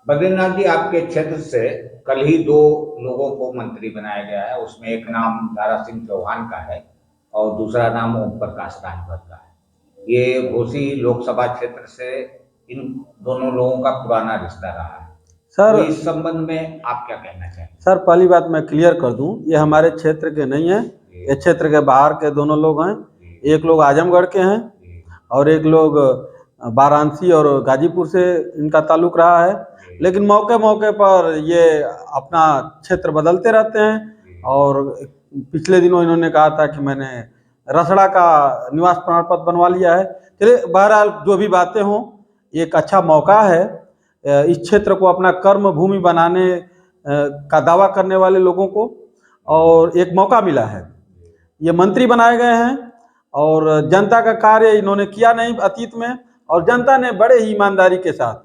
बद्रीनाथ जी, आपके क्षेत्र से कल ही दो लोगों को मंत्री बनाया गया है। उसमें एक नाम दारा सिंह चौहान का है और दूसरा नाम ओम प्रकाश राजभर का है। ये घोसी लोकसभा क्षेत्र से इन दोनों लोगों का पुराना रिश्ता रहा है। सर तो इस संबंध में आप क्या कहना चाहेंगे? सर पहली बात मैं क्लियर कर दूं, ये हमारे क्षेत्र के नहीं हैं, ये क्षेत्र के बाहर के दोनों लोग हैं। एक लोग आजमगढ़ के हैं और एक लोग वाराणसी और गाजीपुर से इनका ताल्लुक रहा है। लेकिन मौके मौके पर ये अपना क्षेत्र बदलते रहते हैं। और पिछले दिनों इन्होंने कहा था कि मैंने रसड़ा का निवास प्रमाण पत्र बनवा लिया है। चलिए, बहरहाल जो भी बातें हों, एक अच्छा मौका है इस क्षेत्र को अपना कर्म भूमि बनाने का दावा करने वाले लोगों को, और एक मौका मिला है। ये मंत्री बनाए गए हैं और जनता का कार्य इन्होंने किया नहीं अतीत में, और जनता ने बड़े ही ईमानदारी के साथ,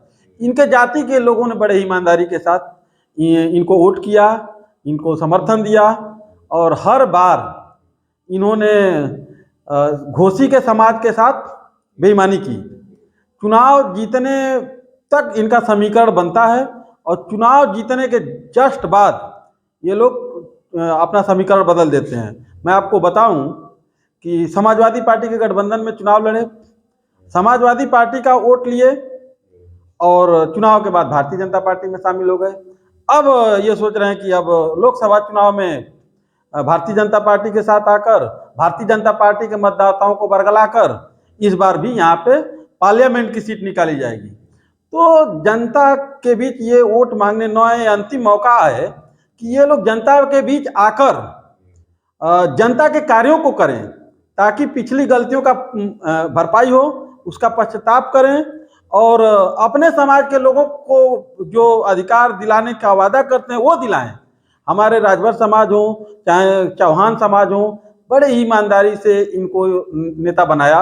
इनके जाति के लोगों ने बड़े ईमानदारी के साथ इनको वोट किया, इनको समर्थन दिया। और हर बार इन्होंने घोसी के समाज के साथ बेईमानी की। चुनाव जीतने तक इनका समीकरण बनता है और चुनाव जीतने के जस्ट बाद ये लोग अपना समीकरण बदल देते हैं। मैं आपको बताऊं कि समाजवादी पार्टी के गठबंधन में चुनाव लड़े, समाजवादी पार्टी का वोट लिए और चुनाव के बाद भारतीय जनता पार्टी में शामिल हो गए। अब ये सोच रहे हैं कि अब लोकसभा चुनाव में भारतीय जनता पार्टी के साथ आकर भारतीय जनता पार्टी के मतदाताओं को बरगलाकर इस बार भी यहाँ पे पार्लियामेंट की सीट निकाली जाएगी। तो जनता के बीच ये वोट मांगने न आए, अंतिम मौका है कि ये लोग जनता के बीच आकर जनता के कार्यों को करें, ताकि पिछली गलतियों का भरपाई हो, उसका पश्चाताप करें और अपने समाज के लोगों को जो अधिकार दिलाने का वादा करते हैं वो दिलाएं। हमारे राजभर समाज हो चाहे चौहान समाज हो, बड़े ईमानदारी से इनको नेता बनाया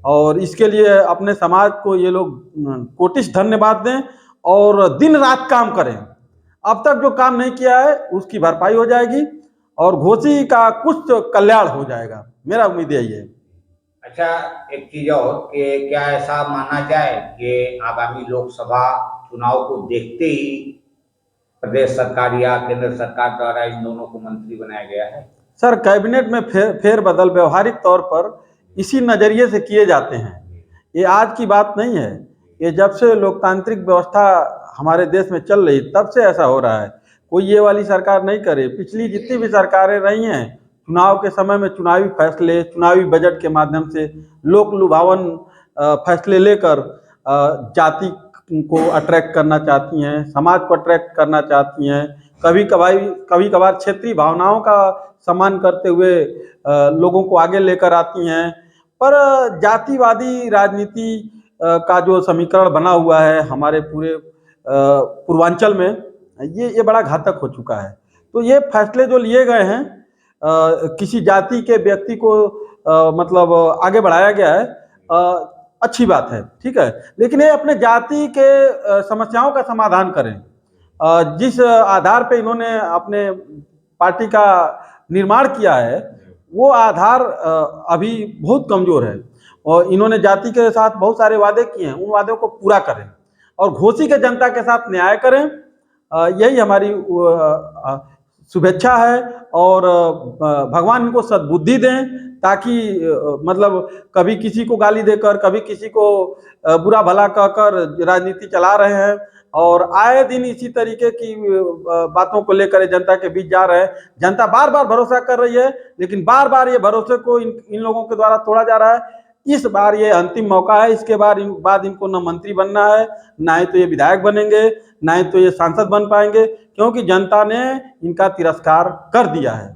और इसके लिए अपने समाज को ये लोग कोटिश धन्यवाद दें और दिन रात काम करें। अब तक जो काम नहीं किया है उसकी भरपाई हो जाएगी और घोसी का कुछ कल्याण हो जाएगा, मेरा उम्मीद यही है। अच्छा, एक चीज और कि क्या ऐसा माना जाए कि आगामी लोकसभा चुनाव को देखते ही प्रदेश सरकार या केंद्र सरकार द्वारा इन दोनों को मंत्री बनाया गया है? सर, कैबिनेट में फेर बदल व्यवहारिक तौर पर इसी नज़रिए से किए जाते हैं। ये आज की बात नहीं है, ये जब से लोकतांत्रिक व्यवस्था हमारे देश में चल रही तब से ऐसा हो रहा है। कोई ये वाली सरकार नहीं करे, पिछली जितनी भी सरकारें रही हैं चुनाव के समय में चुनावी फैसले, चुनावी बजट के माध्यम से लोक लुभावन फैसले लेकर जाति को अट्रैक्ट करना चाहती हैं, समाज को अट्रैक्ट करना चाहती हैं। कभी कभार क्षेत्रीय भावनाओं का सम्मान करते हुए लोगों को आगे लेकर आती हैं। पर जातिवादी राजनीति का जो समीकरण बना हुआ है हमारे पूरे पूर्वांचल में, ये बड़ा घातक हो चुका है। तो ये फैसले जो लिए गए हैं किसी जाति के व्यक्ति को मतलब आगे बढ़ाया गया है, अच्छी बात है, ठीक है। लेकिन ये अपने जाति के समस्याओं का समाधान करें। जिस आधार पे इन्होंने अपने पार्टी का निर्माण किया है वो आधार अभी बहुत कमजोर है और इन्होंने जाति के साथ बहुत सारे वादे किए हैं, उन वादों को पूरा करें और घोसी के जनता के साथ न्याय करें। यही हमारी शुभेच्छा है और भगवान इनको सद्बुद्धि दें, ताकि मतलब कभी किसी को गाली देकर, कभी किसी को बुरा भला कहकर राजनीति चला रहे हैं और आए दिन इसी तरीके की बातों को लेकर जनता के बीच जा रहे हैं। जनता बार बार भरोसा कर रही है, लेकिन बार बार ये भरोसे को इन लोगों के द्वारा तोड़ा जा रहा है। इस बार ये अंतिम मौका है, इसके बाद इनको न मंत्री बनना है, ना ही तो ये विधायक बनेंगे, ना ही तो ये सांसद बन पाएंगे, क्योंकि जनता ने इनका तिरस्कार कर दिया है।